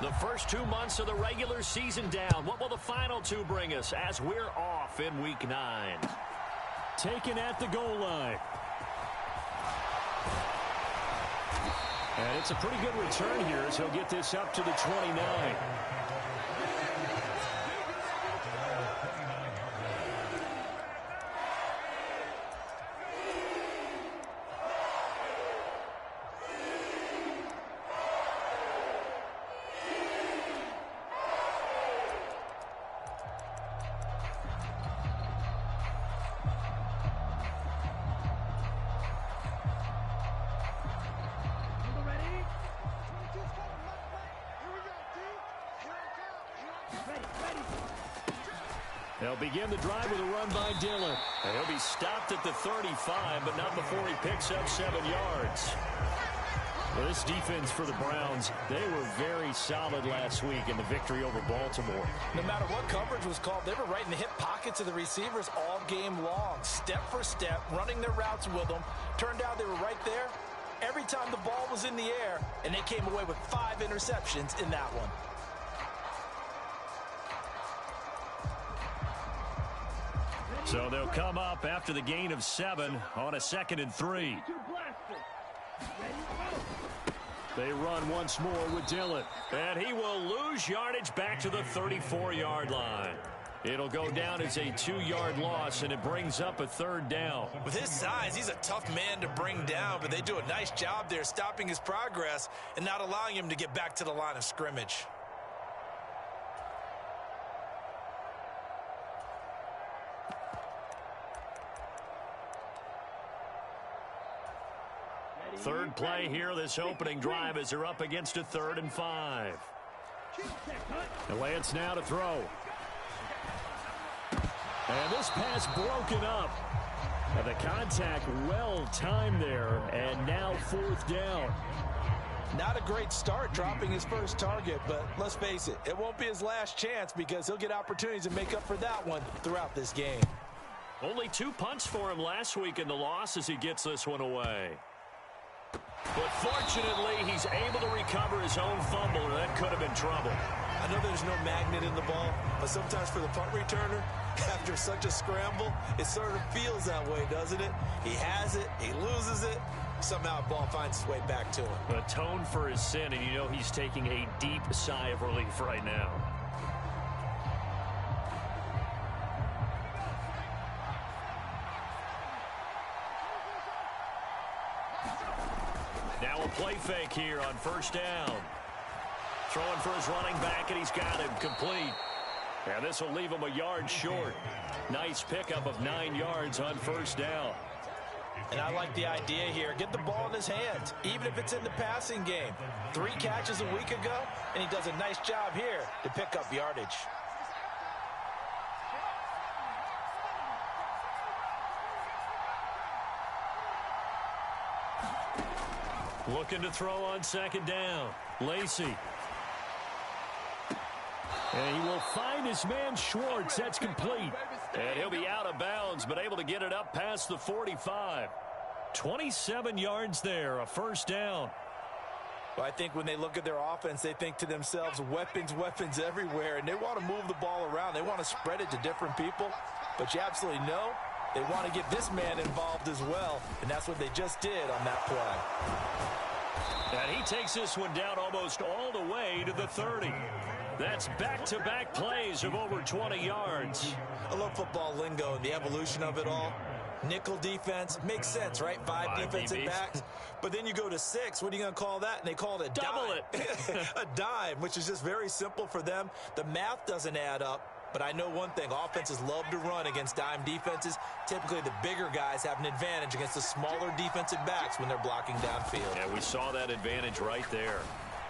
The first 2 months of the regular season down. What will the final two bring us as we're off in Week 9? Taken at the goal line. And it's a pretty good return here as he'll get this up to the 29. They'll begin the drive with a run by Dillon. And he'll be stopped at the 35, but not before he picks up 7 yards. Well, this defense for the Browns, they were very solid last week in the victory over Baltimore. No matter what coverage was called, they were right in the hip pockets of the receivers all game long, step for step, running their routes with them. Turned out they were right there every time the ball was in the air, and they came away with 5 interceptions in that one. So they'll come up after the gain of 7 on a 2nd and 3. They run once more with Dillon. And he will lose yardage back to the 34-yard line. It'll go down as a 2-yard loss, and it brings up a 3rd down. With his size, he's a tough man to bring down, but they do a nice job there stopping his progress and not allowing him to get back to the line of scrimmage. Third play here, this opening drive, as they're up against a 3rd and 5. And Lance now to throw. And this pass broken up. And the contact well timed there, and now 4th down. Not a great start dropping his first target, but let's face it, it won't be his last chance because he'll get opportunities to make up for that one throughout this game. Only 2 punts for him last week in the loss as he gets this one away. But fortunately, he's able to recover his own fumble, or that could have been trouble. I know there's no magnet in the ball, but sometimes for the punt returner, after such a scramble, it sort of feels that way, doesn't it? He has it, he loses it, somehow the ball finds its way back to him. Atone for his sin, and you know he's taking a deep sigh of relief right now. Now a play fake here on 1st down. Throwing for his running back, and he's got him complete. And this will leave him a yard short. Nice pickup of 9 yards on 1st down. And I like the idea here. Get the ball in his hands, even if it's in the passing game. 3 catches a week ago, and he does a nice job here to pick up yardage. Looking to throw on 2nd down. Lacy. And he will find his man Schwartz. That's complete. And he'll be out of bounds, but able to get it up past the 45. 27 yards there, a 1st down. Well, I think when they look at their offense, they think to themselves, weapons, weapons everywhere, and they want to move the ball around. They want to spread it to different people, but you absolutely know they want to get this man involved as well, and that's what they just did on that play. And he takes this one down almost all the way to the 30. That's back-to-back plays of over 20 yards. I love football lingo and the evolution of it all. Nickel defense makes sense, right? 5 defensive DBs. backs. But then you go to 6. What are you going to call that? And they call it a Double dime. it. A dime, which is just very simple for them. The math doesn't add up. But I know one thing, offenses love to run against dime defenses. Typically, the bigger guys have an advantage against the smaller defensive backs when they're blocking downfield. Yeah, we saw that advantage right there.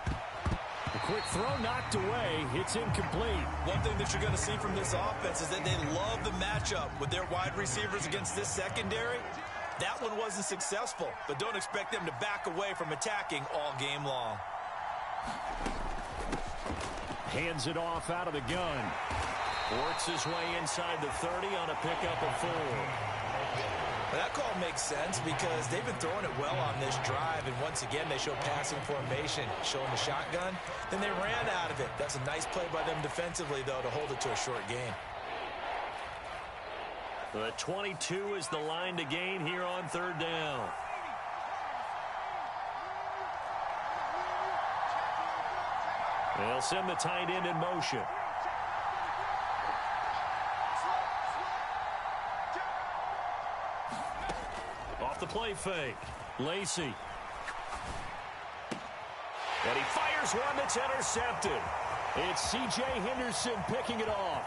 A quick throw knocked away. It's incomplete. One thing that you're going to see from this offense is that they love the matchup with their wide receivers against this secondary. That one wasn't successful, but don't expect them to back away from attacking all game long. Hands it off out of the gun. Works his way inside the 30 on a pickup of 4. Well, that call makes sense because they've been throwing it well on this drive, and once again they show passing formation, showing the shotgun. Then they ran out of it. That's a nice play by them defensively, though, to hold it to a short game. The 22 is the line to gain here on third down. They'll send the tight end in motion. Off the play fake. Lacy. And he fires one that's intercepted. It's C.J. Henderson picking it off.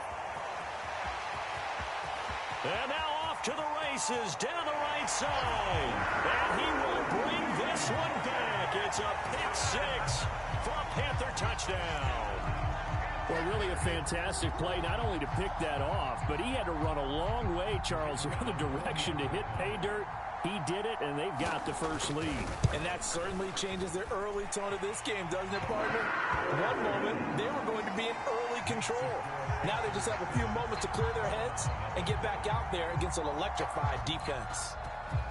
And now off to the races down the right side. And he will bring this one back. It's a pick six for a Panther touchdown. Well, really a fantastic play, not only to pick that off, but he had to run a long way, Charles, the other direction to hit pay dirt. He did it, and they've got the first lead. And that certainly changes the early tone of this game, doesn't it, partner? One moment, they were going to be in early control. Now they just have a few moments to clear their heads and get back out there against an electrified defense.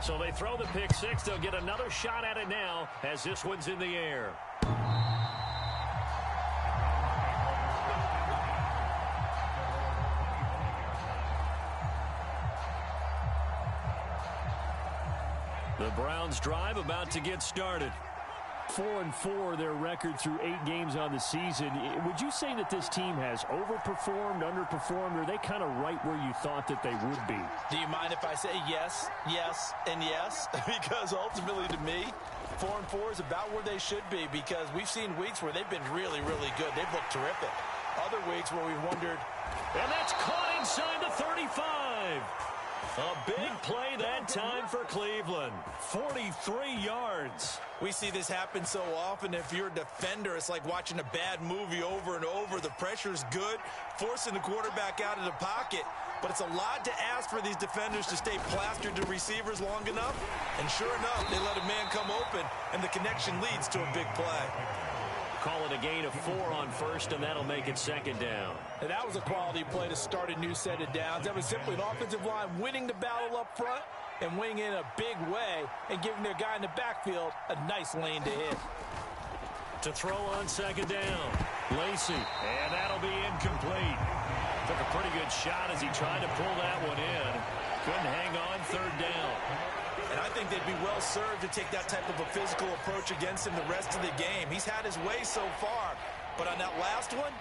So they throw the pick six. They'll get another shot at it now as this one's in the air. The Browns drive about to get started. 4-4 their record through 8 games on the season. Would you say that this team has overperformed, underperformed, or are they kind of right where you thought that they would be? Do you mind if I say yes, yes, and yes? Because ultimately to me, 4-4 is about where they should be because we've seen weeks where they've been really, really good. They've looked terrific. Other weeks where we've wondered. And that's caught inside the 35. A big play that time for Cleveland. 43 yards. We see this happen so often. If you're a defender, it's like watching a bad movie over and over. The pressure's good, forcing the quarterback out of the pocket. But it's a lot to ask for these defenders to stay plastered to receivers long enough. And sure enough, they let a man come open, and the connection leads to a big play. Call it a gain of 4 on first, and that'll make it second down. And that was a quality play to start a new set of downs. That was simply an offensive line winning the battle up front and winning in a big way and giving their guy in the backfield a nice lane to hit. To throw on second down, Lacy, and that'll be incomplete. Took a pretty good shot as he tried to pull that one in. Couldn't hang on third down. And I think they'd be well served to take that type of a physical approach against him the rest of the game. He's had his way so far, but on that last one,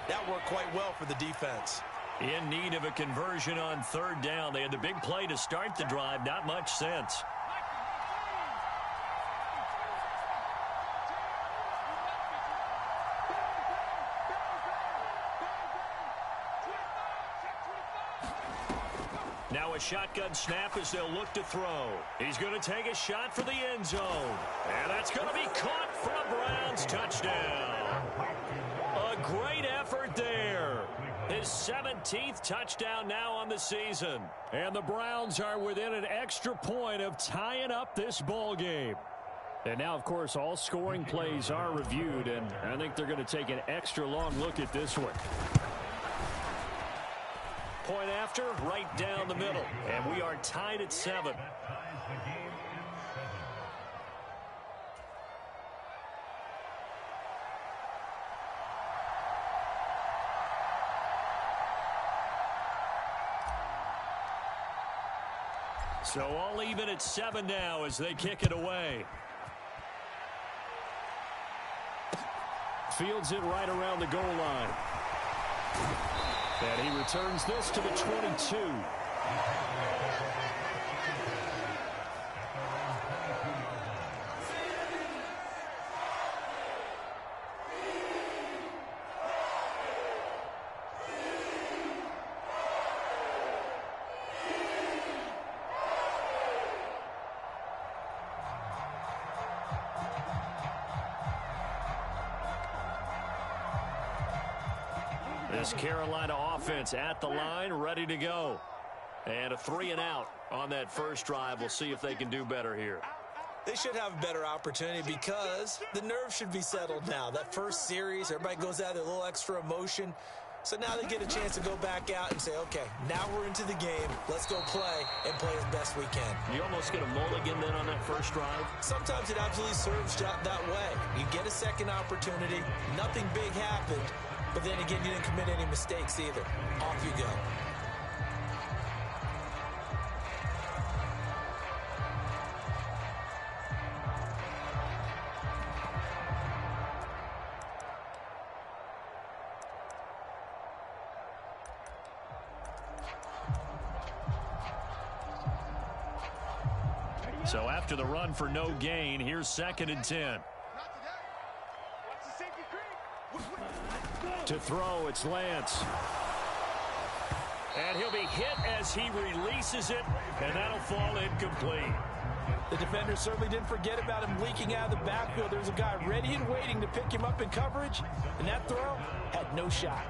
that worked quite well for the defense. In need of a conversion on third down. They had the big play to start the drive. Not much sense. Now a shotgun snap as they'll look to throw. He's going to take a shot for the end zone. And that's going to be caught for a Browns touchdown. A great effort there. His 17th touchdown now on the season. And the Browns are within an extra point of tying up this ball game. And now, of course, all scoring plays are reviewed, and I think they're going to take an extra long look at this one. Point after, right down the middle. And we are tied at 7. So all even at 7 now as they kick it away. Fields it right around the goal line. And he returns this to the 22. This Carolina offense at the line, ready to go. And a 3-and-out on that first drive. We'll see if they can do better here. They should have a better opportunity because the nerves should be settled now. That first series, everybody goes out with a little extra emotion. So now they get a chance to go back out and say, okay, now we're into the game. Let's go play and play as best we can. You almost get a mulligan then on that first drive? Sometimes it absolutely serves that way. You get a second opportunity. Nothing big happened. But then again, you didn't commit any mistakes either. Off you go. So after the run for no gain, here's 2nd and 10. To throw, it's Lance. And he'll be hit as he releases it, and that'll fall incomplete. The defender certainly didn't forget about him leaking out of the backfield. There's a guy ready and waiting to pick him up in coverage, and that throw had no shot.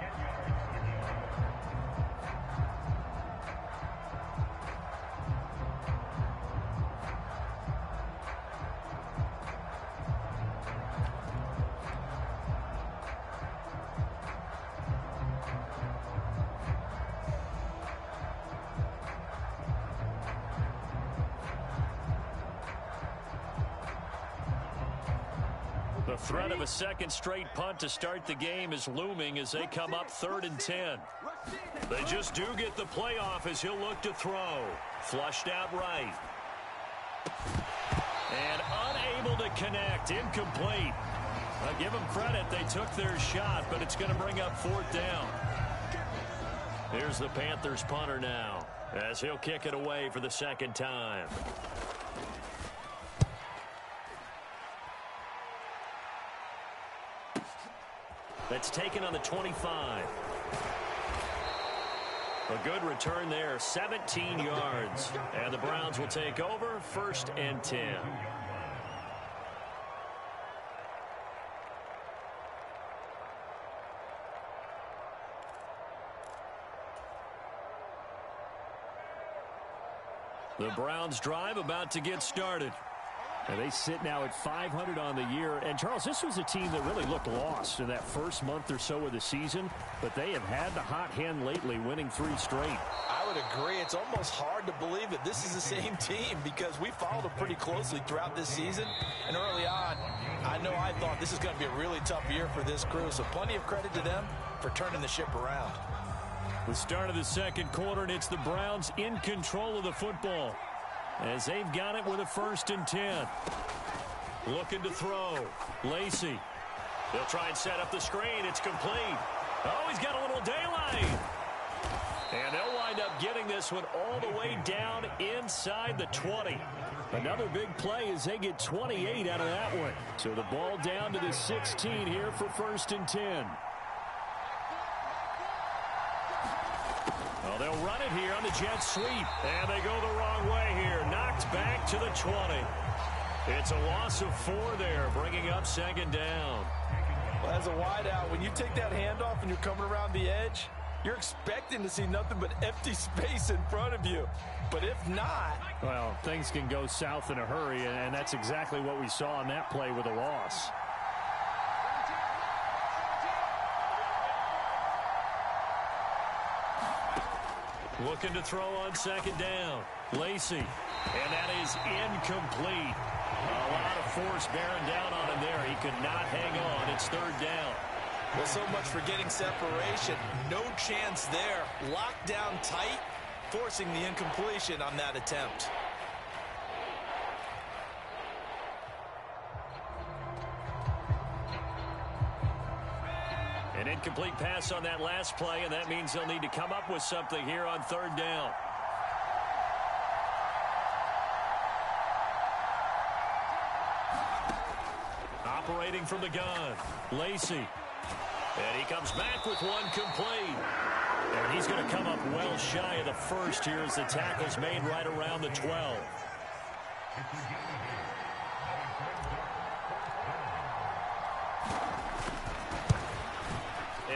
The threat of a second straight punt to start the game is looming as they come up 3rd and 10. They just do get the playoff as he'll look to throw. Flushed out right. And unable to connect. Incomplete. I'll give them credit. They took their shot, but it's going to bring up 4th down. Here's the Panthers punter now as he'll kick it away for the second time. That's taken on the 25. A good return there, 17 yards. And the Browns will take over, 1st and 10. The Browns drive about to get started. And they sit now at 500 on the year. And, Charles, this was a team that really looked lost in that first month or so of the season. But they have had the hot hand lately, winning 3 straight. I would agree. It's almost hard to believe that this is the same team because we followed them pretty closely throughout this season. And early on, I know I thought this is going to be a really tough year for this crew. So plenty of credit to them for turning the ship around. The start of the second quarter, and it's the Browns in control of the football as they've got it with a 1st and 10. Looking to throw. Lacy. They'll try and set up the screen. It's complete. Oh, he's got a little daylight. And they'll wind up getting this one all the way down inside the 20. Another big play as they get 28 out of that one. So the ball down to the 16 here for 1st and 10. Well, they'll run it here on the jet sweep. And they go the wrong way here. Knocked back to the 20. It's a loss of 4 there, bringing up 2nd down. Well, as a wideout, when you take that handoff and you're coming around the edge, you're expecting to see nothing but empty space in front of you. But if not... Well, things can go south in a hurry, and that's exactly what we saw on that play with a loss. Looking to throw on 2nd down. Lacy. And that is incomplete. A lot of force bearing down on him there. He could not hang on. It's 3rd down. Well, so much for getting separation. No chance there. Locked down tight, forcing the incompletion on that attempt. An incomplete pass on that last play, and that means they'll need to come up with something here on 3rd down. Operating from the gun, Lacy. And he comes back with one complete. And he's going to come up well shy of the 1st here as the tackle's made right around the 12.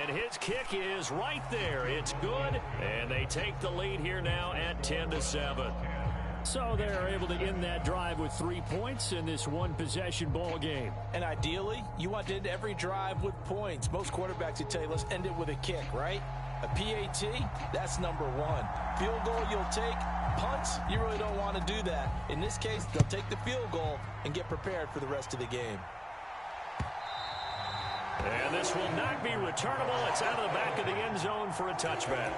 And his kick is right there. It's good. And they take the lead here now at 10-7. So they're able to end that drive with 3 points in this one-possession ball game. And ideally, you want to end every drive with points. Most quarterbacks would tell you, let's end it with a kick, right? A PAT, that's number one. Field goal you'll take. Punts, you really don't want to do that. In this case, they'll take the field goal and get prepared for the rest of the game. And this will not be returnable. It's out of the back of the end zone for a touchback.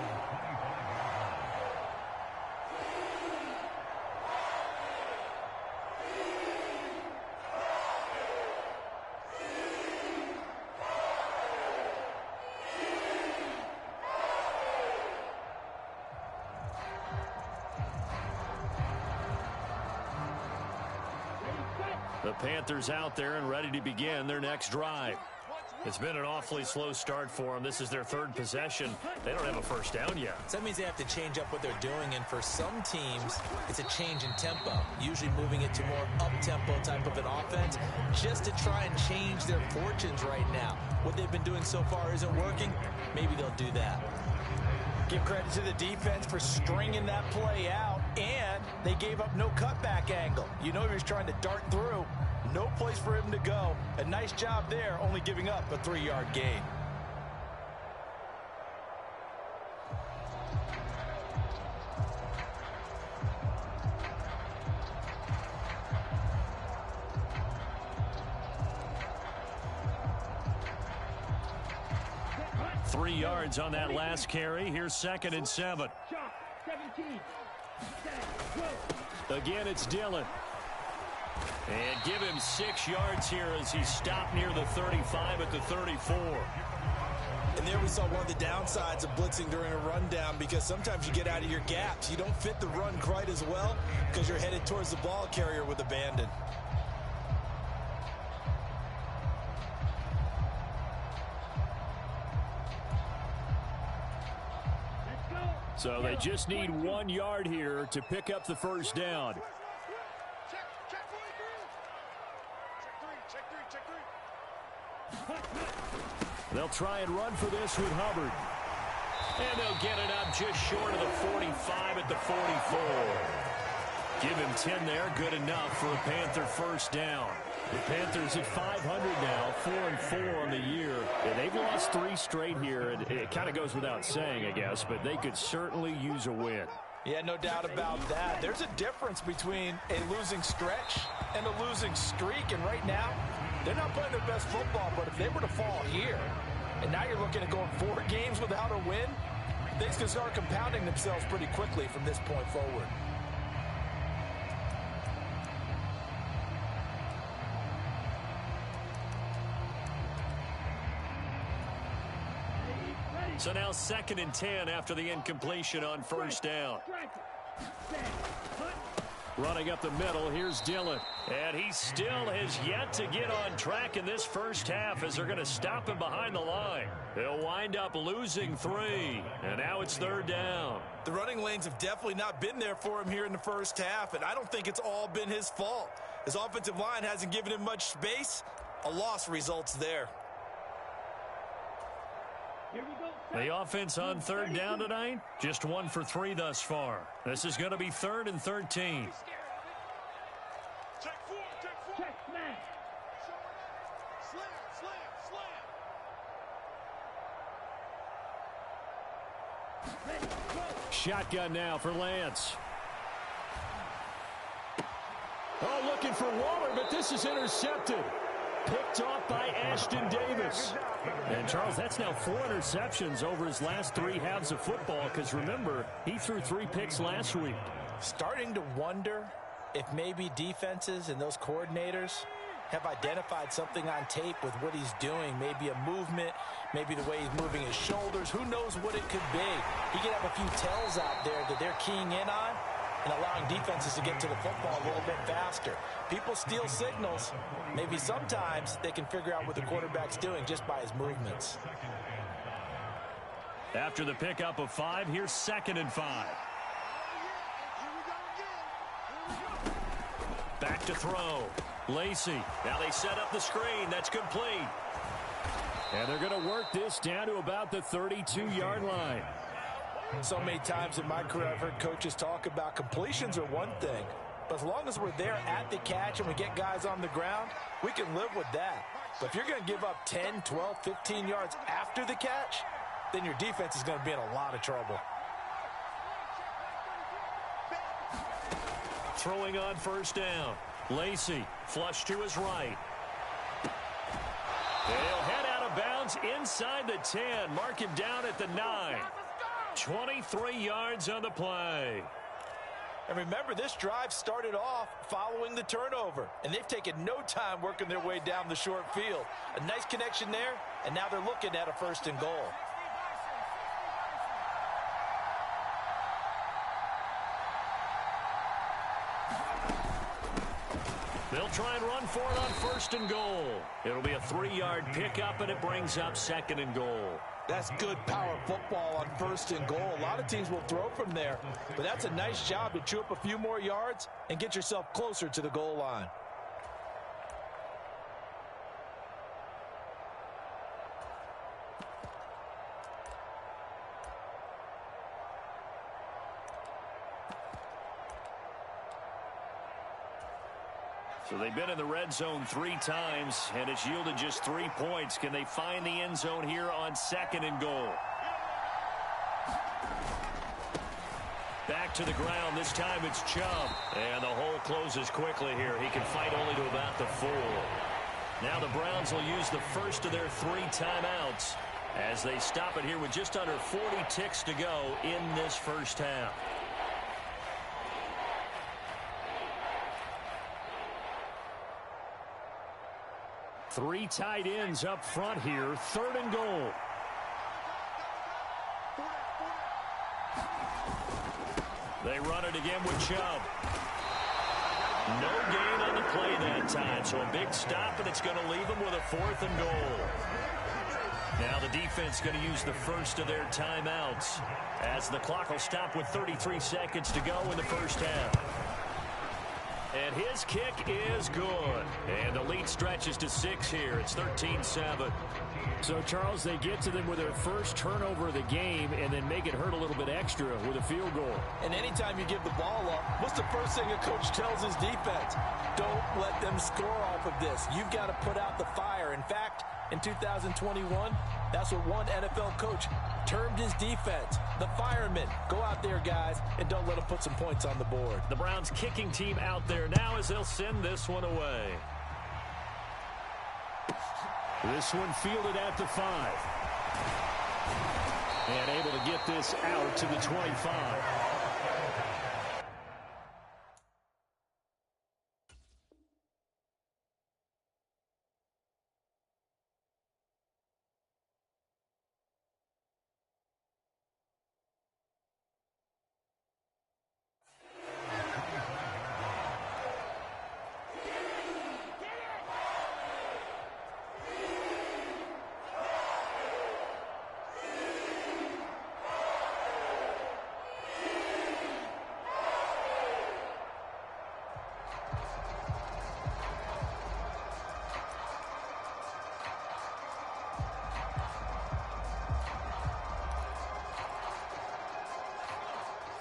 The Panthers out there and ready to begin their next drive. It's been an awfully slow start for them. This is their third possession. They don't have a first down yet. So that means they have to change up what they're doing, and for some teams, it's a change in tempo, usually moving it to more up-tempo type of an offense, just to try and change their fortunes right now. What they've been doing so far isn't working. Maybe they'll do that. Give credit to the defense for stringing that play out, and they gave up no cutback angle. You know he was trying to dart through. No place for him to go. A nice job there, only giving up a 3-yard gain. Three yards on that last carry. Here's 2nd and 7. Again, it's Dillon. And give him 6 yards here as he stopped near the 35 at the 34. And there we saw one of the downsides of blitzing during a rundown, because sometimes you get out of your gaps. You don't fit the run quite as well because you're headed towards the ball carrier with abandon. So they just need 1 yard here to pick up the first down. They'll try and run for this with Hubbard. And they'll get it up just short of the 45 at the 44. Give him 10 there. Good enough for a Panther first down. The Panthers at 500 now, 4-4 on the year. And they've lost 3 straight here. And it kind of goes without saying, I guess, but they could certainly use a win. Yeah, no doubt about that. There's a difference between a losing stretch and a losing streak. And right now, they're not playing their best football, but if they were to fall here, and now you're looking at going 4 games without a win, things can start compounding themselves pretty quickly from this point forward. So now 2nd and 10 after the incompletion on first down. Running up the middle, here's Dillon. And he still has yet to get on track in this first half as they're going to stop him behind the line. They'll wind up losing 3. And now it's 3rd down. The running lanes have definitely not been there for him here in the first half, and I don't think it's all been his fault. His offensive line hasn't given him much space. A loss results there. The offense on 3rd down tonight, just 1 for 3 thus far. This is going to be 3rd and 13. Shotgun now for Lance. Oh, looking for Waller, but this is intercepted. Picked off by Ashton Davis. And, Charles, that's now 4 interceptions over his last 3 halves of football, because, remember, he threw 3 picks last week. Starting to wonder if maybe defenses and those coordinators have identified something on tape with what he's doing. Maybe a movement, maybe the way he's moving his shoulders. Who knows what it could be? He could have a few tells out there that they're keying in on and allowing defenses to get to the football a little bit faster. People steal signals. Maybe sometimes they can figure out what the quarterback's doing just by his movements. After the pickup of 5, here's 2nd and 5. Back to throw. Lacy. Now they set up the screen. That's complete. And they're going to work this down to about the 32-yard line. So many times in my career I've heard coaches talk about completions are one thing, but as long as we're there at the catch and we get guys on the ground, we can live with that. But if you're going to give up 10, 12, 15 yards after the catch, then your defense is going to be in a lot of trouble. Throwing on first down. Lacy, flush to his right. He'll head out of bounds inside the 10. Mark him down at the 9. 23 yards on the play. And remember, this drive started off following the turnover, and they've taken no time working their way down the short field. A nice connection there, and now they're looking at a 1st and goal. They'll try and run for it on 1st and goal. It'll be a 3-yard pickup, and it brings up 2nd and goal. That's good power football on 1st and goal. A lot of teams will throw from there, but that's a nice job to chew up a few more yards and get yourself closer to the goal line. So they've been in the red zone 3 times, and it's yielded just 3 points. Can they find the end zone here on 2nd and goal? Back to the ground. This time it's Chubb. And the hole closes quickly here. He can fight only to about the 4. Now the Browns will use the first of their 3 timeouts as they stop it here with just under 40 ticks to go in this first half. Three tight ends up front here. 3rd and goal. They run it again with Chubb. No gain on the play that time, so a big stop, and it's going to leave them with a 4th and goal. Now the defense going to use the first of their timeouts as the clock will stop with 33 seconds to go in the first half. And his kick is good. And the lead stretches to 6 here. It's 13-7. So, Charles, they get to them with their first turnover of the game and then make it hurt a little bit extra with a field goal. And anytime you give the ball up, what's the first thing a coach tells his defense? Don't let them score off of this. You've got to put out the fire. In fact, in 2021, that's what one NFL coach termed his defense. The firemen. Go out there, guys, and don't let them put some points on the board. The Browns kicking team out there now as they'll send this one away. This one fielded at the 5. And able to get this out to the 25.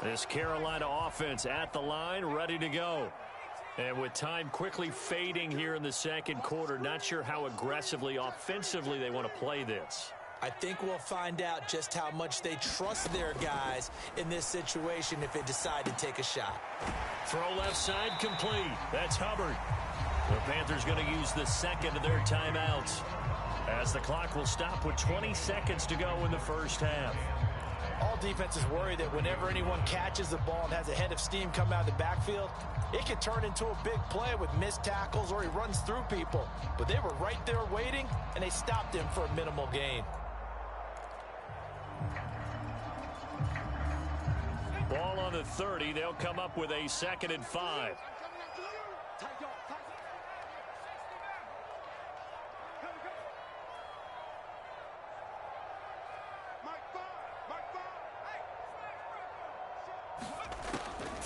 This Carolina offense at the line, ready to go. And with time quickly fading here in the second quarter, not sure how aggressively, offensively they want to play this. I think we'll find out just how much they trust their guys in this situation if they decide to take a shot. Throw left side complete. That's Hubbard. The Panthers going to use the second of their timeouts as the clock will stop with 20 seconds to go in the first half. All defenses worry that whenever anyone catches the ball and has a head of steam come out of the backfield, it can turn into a big play with missed tackles or he runs through people. But they were right there waiting, and they stopped him for a minimal gain. Ball on the 30. They'll come up with a 2nd and 5.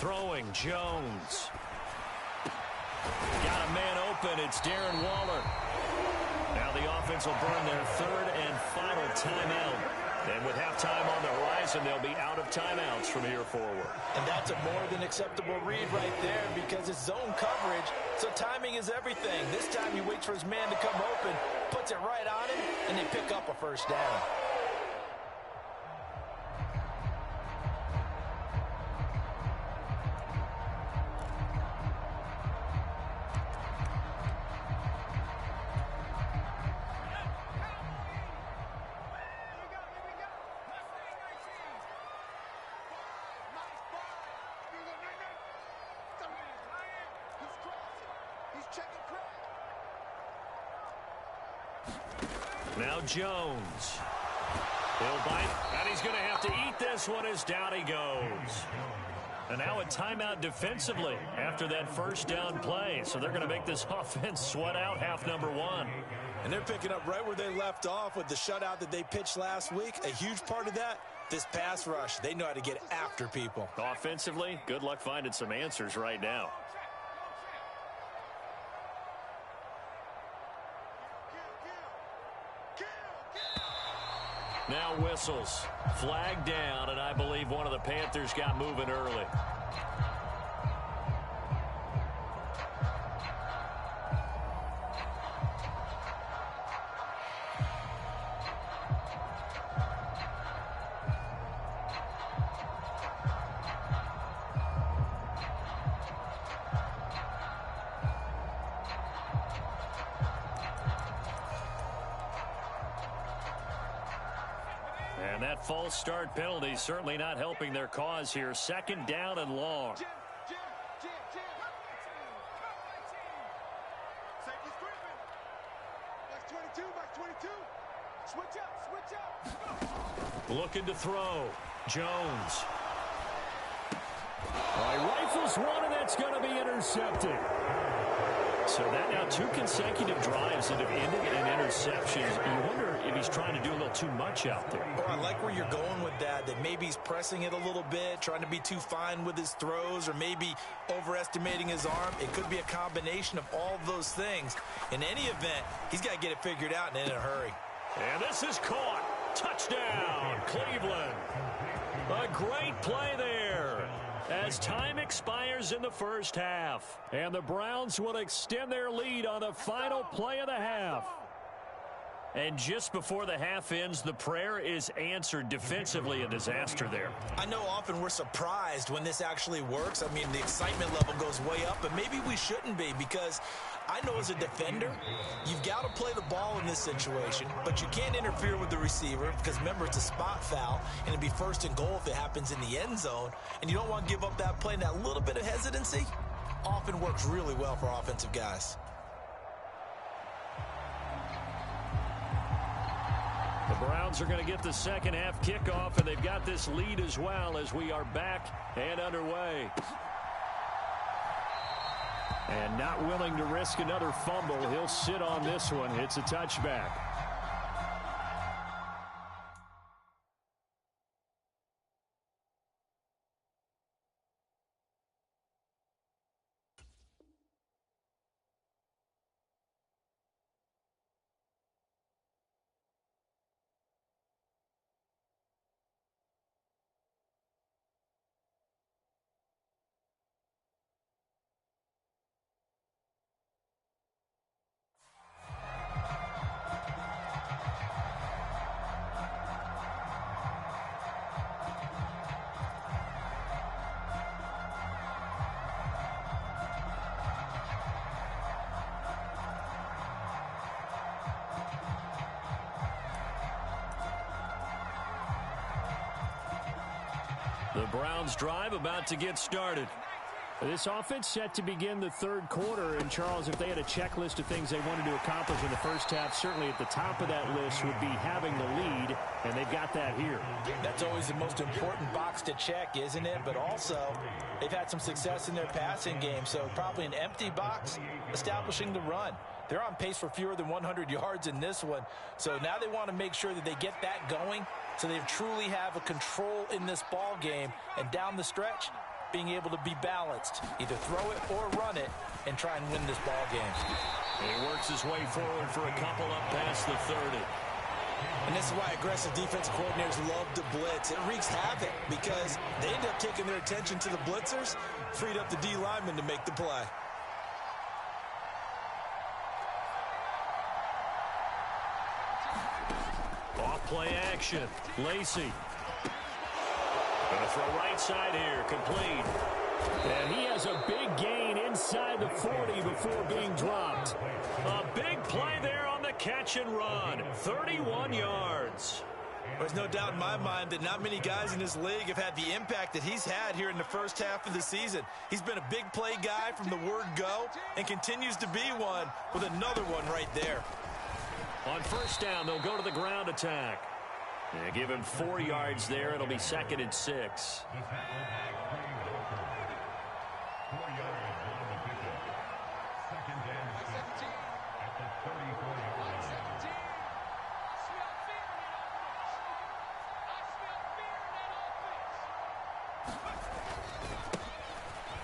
Throwing, Jones. Got a man open. It's Darren Waller. Now the offense will burn their 3rd and final timeout And with halftime on the horizon, they'll be out of timeouts from here forward. And that's a more than acceptable read right there because it's zone coverage, so timing is everything. This time he waits for his man to come open, puts it right on him, and they pick up a first down. Now Jones. He'll bite, and he's going to have to eat this one as down he goes. And now a timeout defensively after that first down play. So they're going to make this offense sweat out half number one. And they're picking up right where they left off with the shutout that they pitched last week. A huge part of that, this pass rush. They know how to get after people. Offensively, good luck finding some answers right now. Now whistles. Flag down, and I believe one of the Panthers got moving early. And that false start penalty certainly not helping their cause here. Second down and long. Looking to throw. Jones. All right, rifles one, and that's going to be intercepted. So that now two consecutive drives that have ended in interceptions. You wonder if he's trying to do a little too much out there. Oh, I like where you're going with that maybe he's pressing it a little bit, trying to be too fine with his throws, or maybe overestimating his arm. It could be a combination of all of those things. In any event, he's got to get it figured out and in a hurry. And this is caught. Touchdown, Cleveland. A great play there as time expires in the first half. And the Browns will extend their lead on the final play of the half. And just before the half ends, the prayer is answered. Defensively, a disaster there. I know often we're surprised when this actually works. I mean, the excitement level goes way up, but maybe we shouldn't be, because I know as a defender, you've got to play the ball in this situation, but you can't interfere with the receiver because, remember, it's a spot foul, and it'd be first and goal if it happens in the end zone, and you don't want to give up that play. And that little bit of hesitancy often works really well for offensive guys. The Browns are going to get the second half kickoff, and they've got this lead as well as we are back and underway. And not willing to risk another fumble. He'll sit on this one. It's a touchback. The Browns drive about to get started. This offense set to begin the third quarter. And, Charles, if they had a checklist of things they wanted to accomplish in the first half, certainly at the top of that list would be having the lead, and they've got that here. That's always the most important box to check, isn't it? But also, they've had some success in their passing game, so probably an empty box establishing the run. They're on pace for fewer than 100 yards in this one, so now they want to make sure that they get that going so they truly have a control in this ball game, and down the stretch, being able to be balanced, either throw it or run it, and try and win this ball game. He works his way forward for a couple up past the 30. And this is why aggressive defensive coordinators love to blitz. It wreaks havoc because they end up taking their attention to the blitzers, freed up the D lineman to make the play. Off play action. Lacy. Going to throw right side here. Complete. And he has a big gain inside the 40 before being dropped. A big play there on the catch and run. 31 yards. There's no doubt in my mind that not many guys in this league have had the impact that he's had here in the first half of the season. He's been a big play guy from the word go and continues to be one with another one right there. On first down, they'll go to the ground attack. They give him 4 yards there. It'll be 2nd and 6.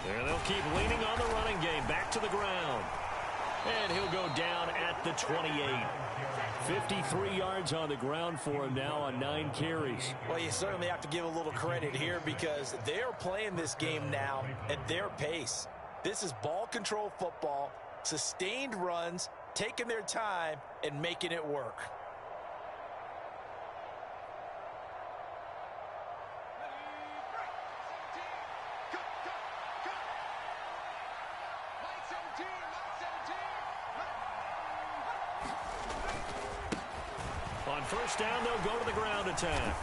There they'll keep leaning on the running game. Back to the ground. And he'll go down at the 28. 53 yards on the ground for him now on 9 carries. Well, you certainly have to give a little credit here because they are playing this game now at their pace. This is ball control football, sustained runs, taking their time, and making it work. On first down, they'll go to the ground attack.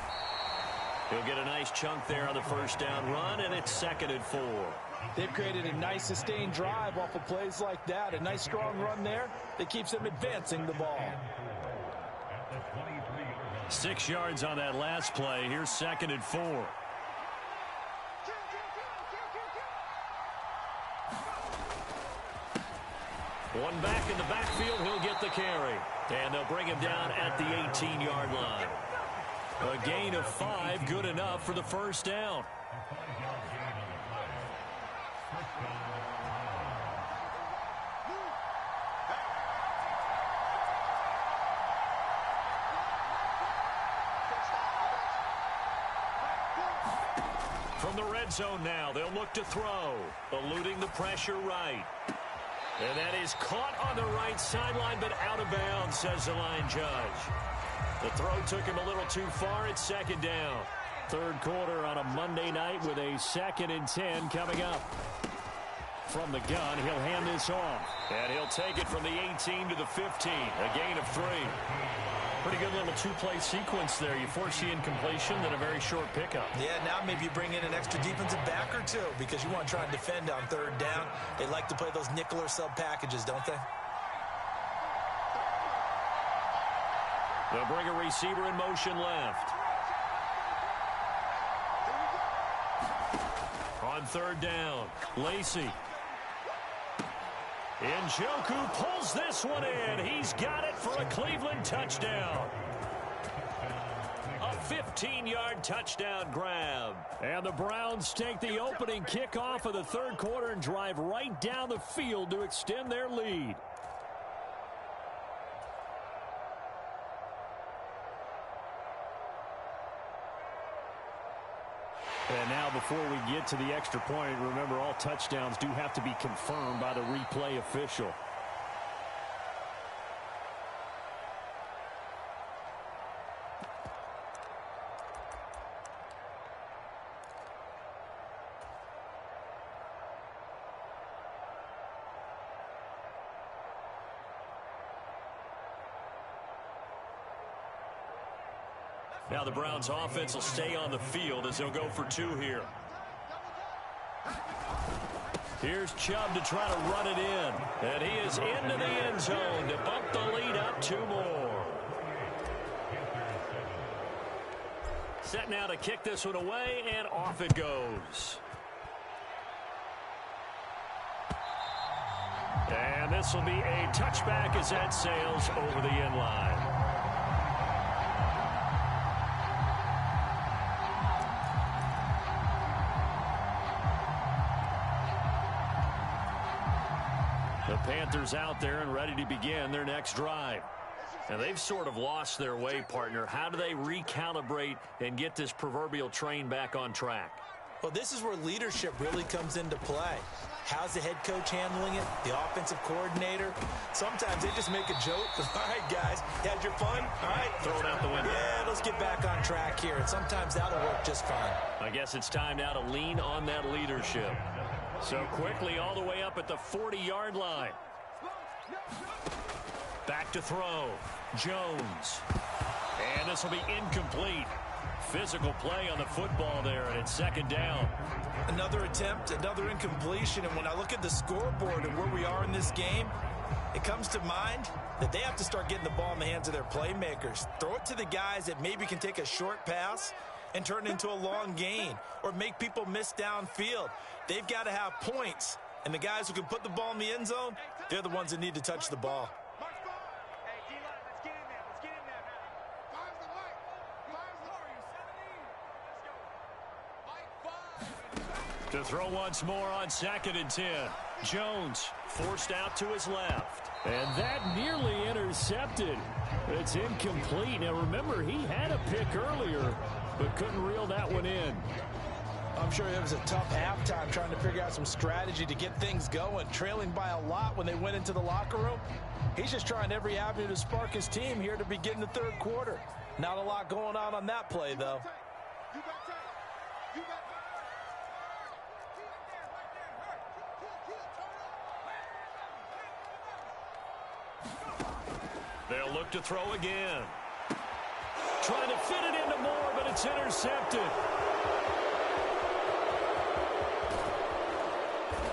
He'll get a nice chunk there on the first down run, and it's 2nd and 4. They've created a nice sustained drive off of plays like that. A nice strong run there that keeps them advancing the ball. 6 yards on that last play. Here's 2nd and 4. One back in the backfield. He'll get the carry. And they'll bring him down at the 18-yard line. A gain of 5, good enough for the first down. From the red zone now, they'll look to throw, eluding the pressure right. And that is caught on the right sideline, but out of bounds, says the line judge. The throw took him a little too far. It's 2nd down. 3rd quarter on a Monday night with a 2nd and 10 coming up. From the gun, he'll hand this off. And he'll take it from the 18 to the 15. A gain of 3. Pretty good little 2-play sequence there. You foresee incompletion, then a very short pickup. Yeah, now maybe you bring in an extra defensive back or two because you want to try and defend on 3rd down. They like to play those nickel or sub packages, don't they? They'll bring a receiver in motion left. On 3rd down, Lacy. Njoku pulls this one in. He's got it for a Cleveland touchdown. A 15-yard touchdown grab. And the Browns take the opening kickoff of the 3rd quarter and drive right down the field to extend their lead. And now before we get to the extra point, remember all touchdowns do have to be confirmed by the replay official. Now the Browns offense will stay on the field as they'll go for 2 here. Here's Chubb to try to run it in. And he is into the end zone to bump the lead up 2 more. Set now to kick this one away, and off it goes. And this will be a touchback as that sails over the end line. The Panthers out there and ready to begin their next drive. And they've sort of lost their way, partner. How do they recalibrate and get this proverbial train back on track? Well, this is where leadership really comes into play. How's the head coach handling it? The offensive coordinator? Sometimes they just make a joke. All right, guys, you had your fun? All right. Throw it out the window. Yeah, let's get back on track here. And sometimes that'll work just fine. I guess it's time now to lean on that leadership. So quickly all the way up at the 40-yard line. Back to throw. Jones. And this will be incomplete. Physical play on the football there, and it's second down. Another attempt, another incompletion, and when I look at the scoreboard and where we are in this game, it comes to mind that they have to start getting the ball in the hands of their playmakers. Throw it to the guys that maybe can take a short pass and turn it into a long gain or make people miss downfield. They've got to have points, and the guys who can put the ball in the end zone, they're the ones that need to touch the ball. To throw once more on 2nd and 10. Jones forced out to his left. And that nearly intercepted. It's incomplete. Now remember, he had a pick earlier, but couldn't reel that one in. I'm sure it was a tough halftime trying to figure out some strategy to get things going, trailing by a lot when they went into the locker room. He's just trying every avenue to spark his team here to begin the third quarter. Not a lot going on that play, though. They'll look to throw again. Trying to fit it into Moore, but it's intercepted.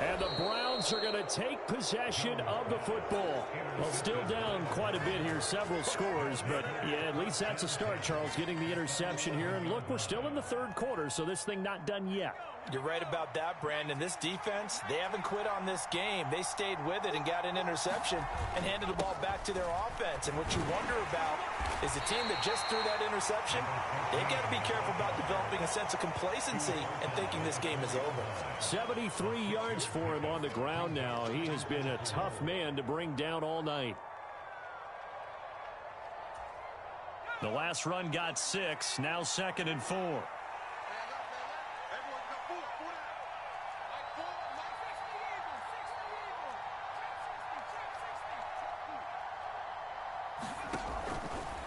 And the Browns are going to take possession of the football. Well, still down quite a bit here, several scores, but yeah, at least that's a start, Charles, getting the interception here. And look, we're still in the third quarter, so this thing not done yet. You're right about that, Brandon. This defense, they haven't quit on this game. They stayed with it and got an interception and handed the ball back to their offense. And what you wonder about is the team that just threw that interception, they've got to be careful about developing a sense of complacency and thinking this game is over. 73 yards for him on the ground now. He has been a tough man to bring down all night. The last run got 6, now 2nd and 4.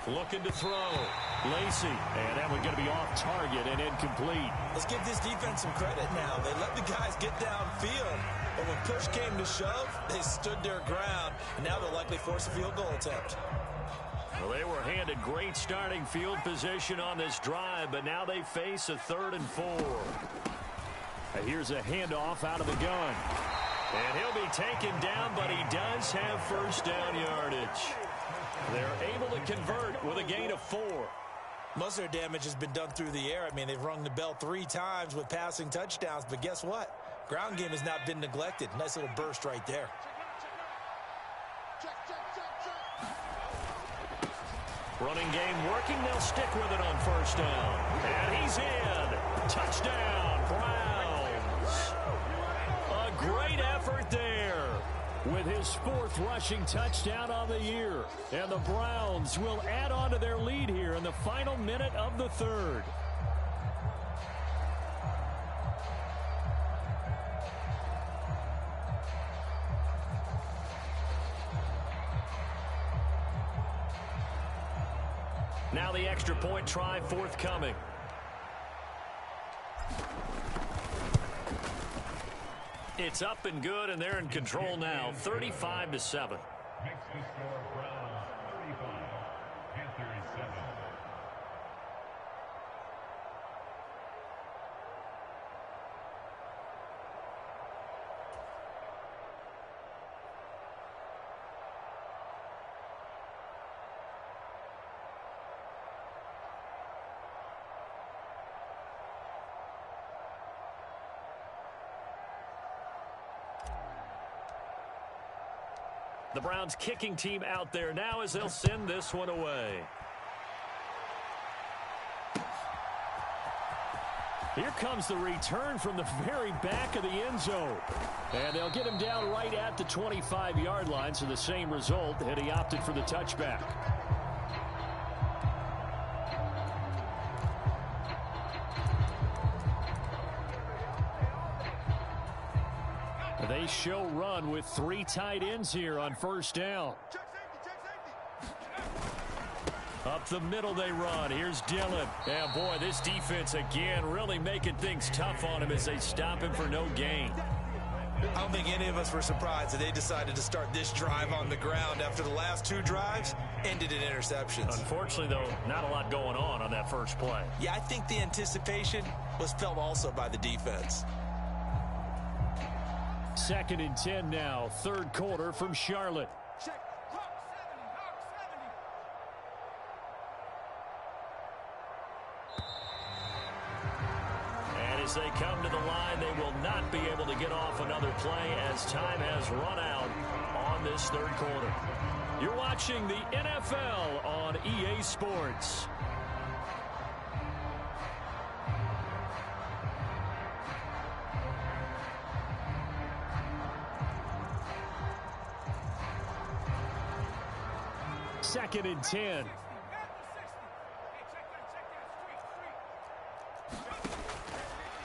Looking to throw. Lacey. And that one's going to be off target and incomplete. Let's give this defense some credit now. They let the guys get downfield. But when push came to shove, they stood their ground. And now they'll likely force a field goal attempt. Well, they were handed great starting field position on this drive, but now they face a 3rd and 4. Here's a handoff out of the gun. And he'll be taken down, but he does have first down yardage. They're able to convert with a gain of 4. Most of their damage has been done through the air. I mean, they've rung the bell 3 times with passing touchdowns, but guess what? Ground game has not been neglected. Nice little burst right there. Running game working. They'll stick with it on first down. And he's in. Touchdown, Browns. A great effort there. With his 4th rushing touchdown on the year. And the Browns will add on to their lead here in the final minute of the 3rd. Now the extra point try forthcoming. It's up and good, and they're in control now, 35-7. The Browns kicking team out there now as they'll send this one away. Here comes the return from the very back of the end zone. And they'll get him down right at the 25-yard line, so the same result, and he opted for the touchback. They show run with 3 tight ends here on first down. Up the middle they run. Here's Dillon. And boy, this defense again really making things tough on him as they stop him for no gain. I don't think any of us were surprised that they decided to start this drive on the ground after the last 2 drives ended in interceptions. Unfortunately, though, not a lot going on that first play. Yeah, I think the anticipation was felt also by the defense. 2nd and 10 now, 3rd quarter from Charlotte. As they come to the line, they will not be able to get off another play as time has run out on this 3rd quarter. You're watching the NFL on EA Sports. Second and 10.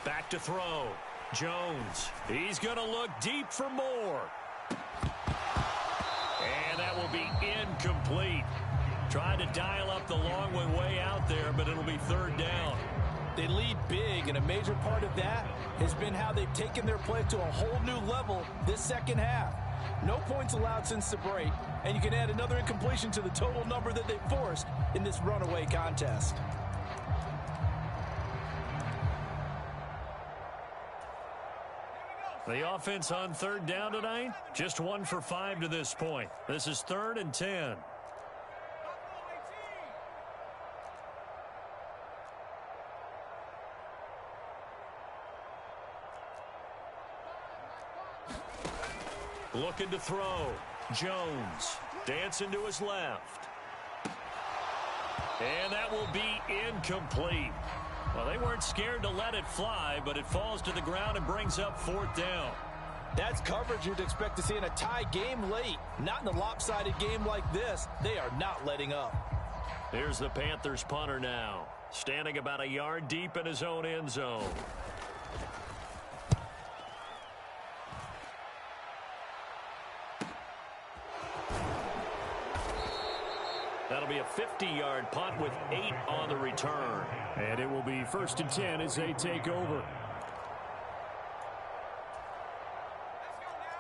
Back to throw. Jones. He's going to look deep for more. And that will be incomplete. Tried to dial up the long way out there, but it'll be 3rd down. They lead big, and a major part of that has been how they've taken their play to a whole new level this second half. No points allowed since the break, and you can add another incompletion to the total number that they forced in this runaway contest. The offense on 3rd down tonight, just 1 for 5 to this point. This is 3rd and 10. Looking to throw. Jones dancing to his left. And that will be incomplete. Well, they weren't scared to let it fly, but it falls to the ground and brings up 4th down. That's coverage you'd expect to see in a tie game late. Not in a lopsided game like this. They are not letting up. Here's the Panthers punter now, standing about a yard deep in his own end zone. That'll be a 50-yard punt with 8 on the return. And it will be 1st and 10 as they take over.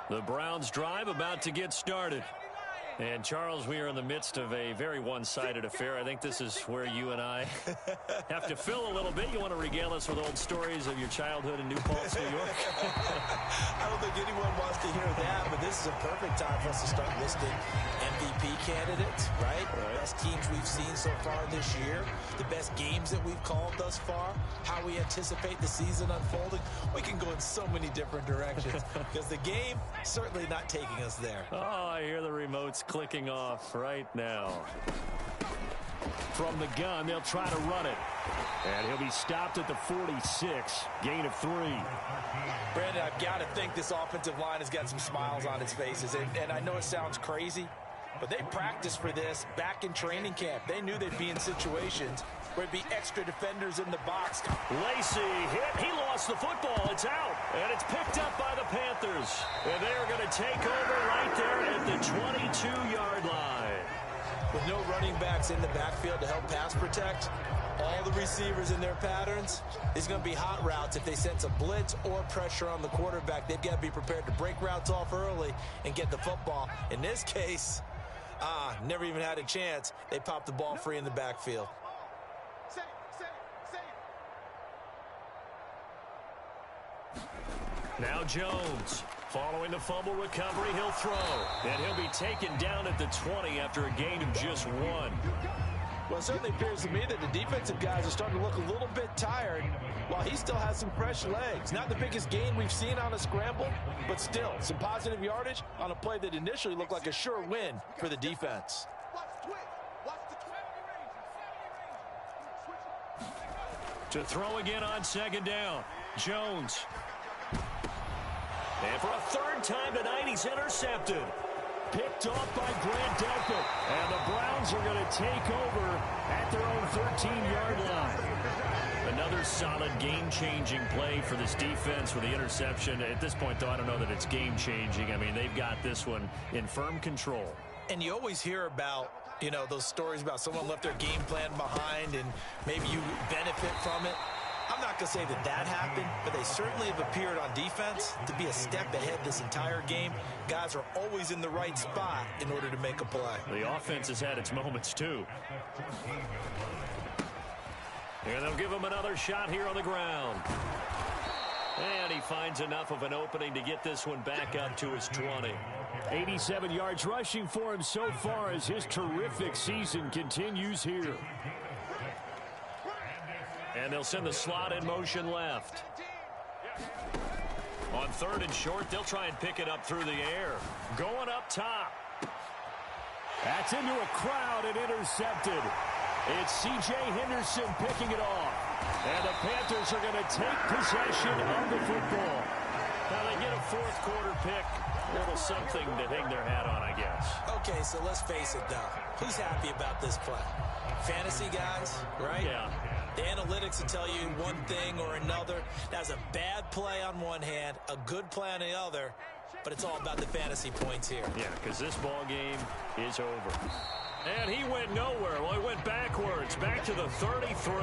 The Browns drive about to get started. And, Charles, we are in the midst of a very one-sided affair. I think this is where you and I have to fill a little bit. You want to regale us with old stories of your childhood in New Paltz, New York? I don't think anyone wants to hear that, but this is a perfect time for us to start listing MVP candidates, right? The best teams we've seen so far this year, the best games that we've called thus far, how we anticipate the season unfolding. We can go in so many different directions because the game certainly not taking us there. Oh, I hear the remotes clicking off right now. From the gun, they'll try to run it. And he'll be stopped at the 46. Gain of 3. Brandon, I've got to think this offensive line has got some smiles on its faces. And I know it sounds crazy, but they practiced for this back in training camp. They knew they'd be in situations where it'd be extra defenders in the box. Lacey hit. He lost the football. It's out. And it's picked up by the Panthers. And they're going to take over right there at the 22-yard line. With no running backs in the backfield to help pass protect, all the receivers in their patterns, it's going to be hot routes. If they sense a blitz or pressure on the quarterback, they've got to be prepared to break routes off early and get the football. In this case, never even had a chance. They popped the ball free in the backfield. Now Jones, following the fumble recovery, he'll throw. And he'll be taken down at the 20 after a gain of just 1. Well, it certainly appears to me that the defensive guys are starting to look a little bit tired while he still has some fresh legs. Not the biggest gain we've seen on a scramble, but still some positive yardage on a play that initially looked like a sure win for the defense. To throw again on second down. Jones. And for a third time tonight, he's intercepted. Picked off by Grant Delpit. And the Browns are going to take over at their own 13-yard line. Another solid game-changing play for this defense with the interception. At this point, though, I don't know that it's game-changing. I mean, they've got this one in firm control. And you always hear about, you know, those stories about someone left their game plan behind and maybe you benefit from it. I'm not going to say that that happened, but they certainly have appeared on defense to be a step ahead this entire game. Guys are always in the right spot in order to make a play. The offense has had its moments, too. And they'll give him another shot here on the ground. And he finds enough of an opening to get this one back up to his 20. 87 yards rushing for him so far as his terrific season continues here. And they'll send the slot in motion left. On third and short, they'll try and pick it up through the air. Going up top. That's into a crowd and intercepted. It's C.J. Henderson picking it off. And the Panthers are going to take possession of the football. Now they get a fourth quarter pick. A little something to hang their hat on, I guess. Okay, so let's face it, though. Who's happy about this play? Fantasy guys, right? Yeah. The analytics will tell you one thing or another. That's a bad play on one hand, a good play on the other, but it's all about the fantasy points here. Yeah, because this ball game is over. And he went nowhere. Well, he went backwards, back to the 33.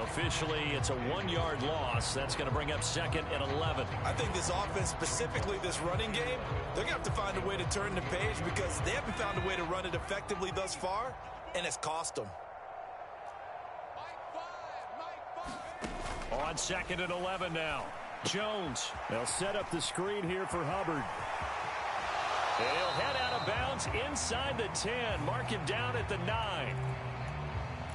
Officially, it's a 1-yard loss. That's going to bring up second and 11. I think this offense, specifically this running game, they're going to have to find a way to turn the page because they haven't found a way to run it effectively thus far, and it's cost them. On second and 11 now. Jones. They'll set up the screen here for Hubbard. He'll head out of bounds inside the 10. Mark him down at the 9.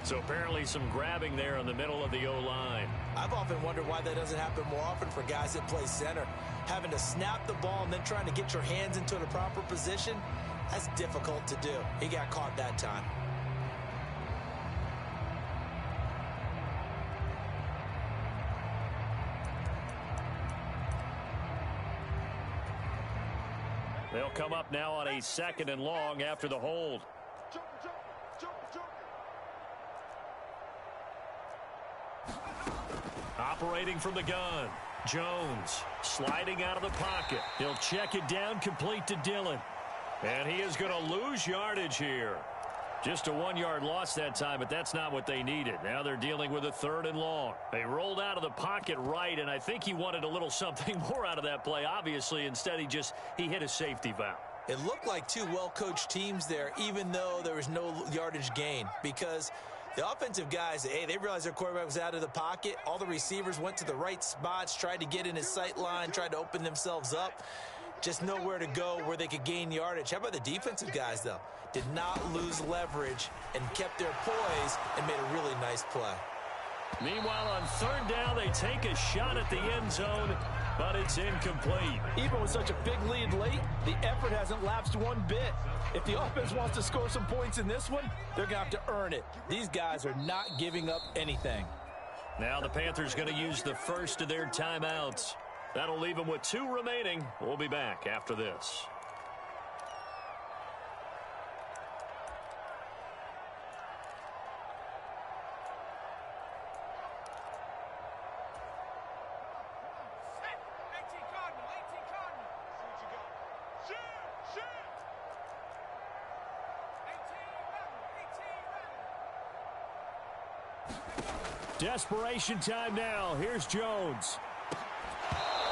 So apparently some grabbing there in the middle of the O-line. I've often wondered why that doesn't happen more often for guys that play center. Having to snap the ball and then trying to get your hands into the proper position, that's difficult to do. He got caught that time. They'll come up now on a second and long after the hold. Operating from the gun. Jones sliding out of the pocket. He'll check it down, complete to Dillon. And he is going to lose yardage here. Just a 1-yard loss that time, but that's not what they needed. Now they're dealing with a third and long. They rolled out of the pocket right, and I think he wanted a little something more out of that play, obviously. Instead, he hit a safety valve. It looked like two well-coached teams there, even though there was no yardage gain, because the offensive guys, hey, they realized their quarterback was out of the pocket. All the receivers went to the right spots, tried to get in his sight line, tried to open themselves up. Just nowhere to go where they could gain yardage. How about the defensive guys, though? Did not lose leverage and kept their poise and made a really nice play. Meanwhile, on third down, they take a shot at the end zone, but it's incomplete. Even with such a big lead late, the effort hasn't lapsed one bit. If the offense wants to score some points in this one, they're going to have to earn it. These guys are not giving up anything. Now the Panthers going to use the first of their timeouts. That'll leave them with 2 remaining. We'll be back after this. Desperation time now. Here's Jones.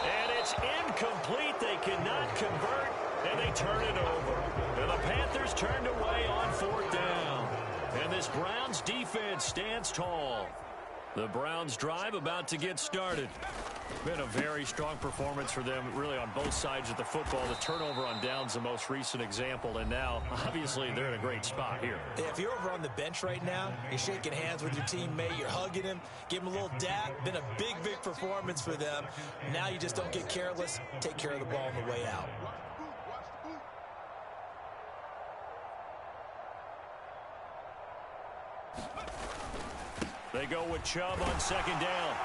And it's incomplete. They cannot convert, and they turn it over. And the Panthers turned away on fourth down. And this Browns defense stands tall. The Browns drive about to get started. Been a very strong performance for them, really, on both sides of the football. The turnover on downs, the most recent example, and now, obviously, they're in a great spot here. Yeah, if you're over on the bench right now, you're shaking hands with your teammate, you're hugging him, give him a little dap. Been a big, big performance for them. Now you just don't get careless. Take care of the ball on the way out. They go with Chubb on second down.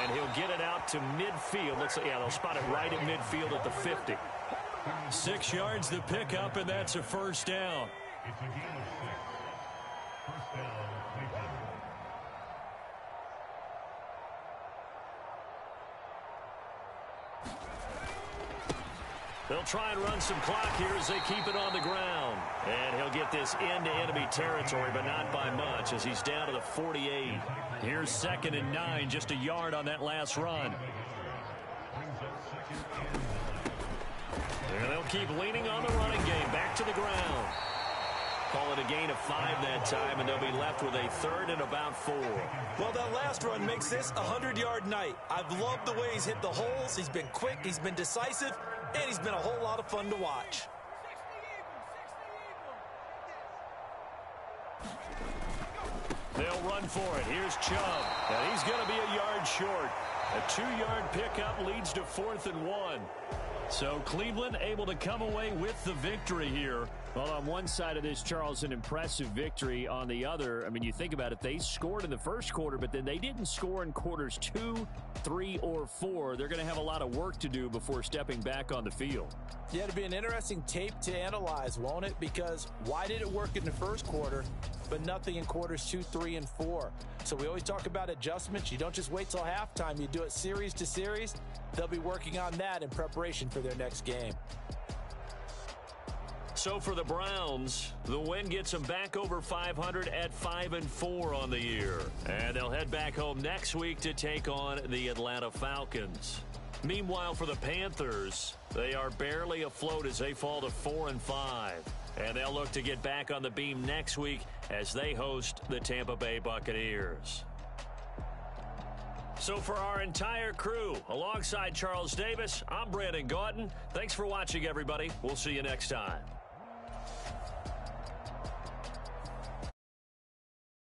And he'll get it out to midfield. Looks like, yeah, they'll spot it right at midfield at the 50. 6 yards the pickup, and that's a first down. It's a gain of 6. First down, Cleveland. They'll try and run some clock here as they keep it on the ground. And he'll get this into enemy territory, but not by much as he's down to the 48. Here's 2nd and 9, just a yard on that last run. And they'll keep leaning on the running game. Back to the ground. Call it a gain of 5 that time, and they'll be left with a 3rd and about 4. Well, that last run makes this a 100-yard night. I've loved the way he's hit the holes. He's been quick, he's been decisive, and he's been a whole lot of fun to watch. They'll run for it. Here's Chubb. And he's going to be a yard short. A 2-yard pickup leads to 4th and 1. So Cleveland able to come away with the victory here. Well, on one side of this, Charles, an impressive victory. On the other, I mean, you think about it, they scored in the first quarter, but then they didn't score in quarters 2, 3, or 4. They're going to have a lot of work to do before stepping back on the field. Yeah, it'll be an interesting tape to analyze, won't it? Because why did it work in the first quarter, but nothing in quarters 2, 3, and 4? So we always talk about adjustments. You don't just wait till halftime. You do it series to series. They'll be working on that in preparation for their next game. So for the Browns, the win gets them back over 500 at 5-4 on the year. And they'll head back home next week to take on the Atlanta Falcons. Meanwhile, for the Panthers, they are barely afloat as they fall to 4-5. And they'll look to get back on the beam next week as they host the Tampa Bay Buccaneers. So for our entire crew, alongside Charles Davis, I'm Brandon Gaudin. Thanks for watching, everybody. We'll see you next time.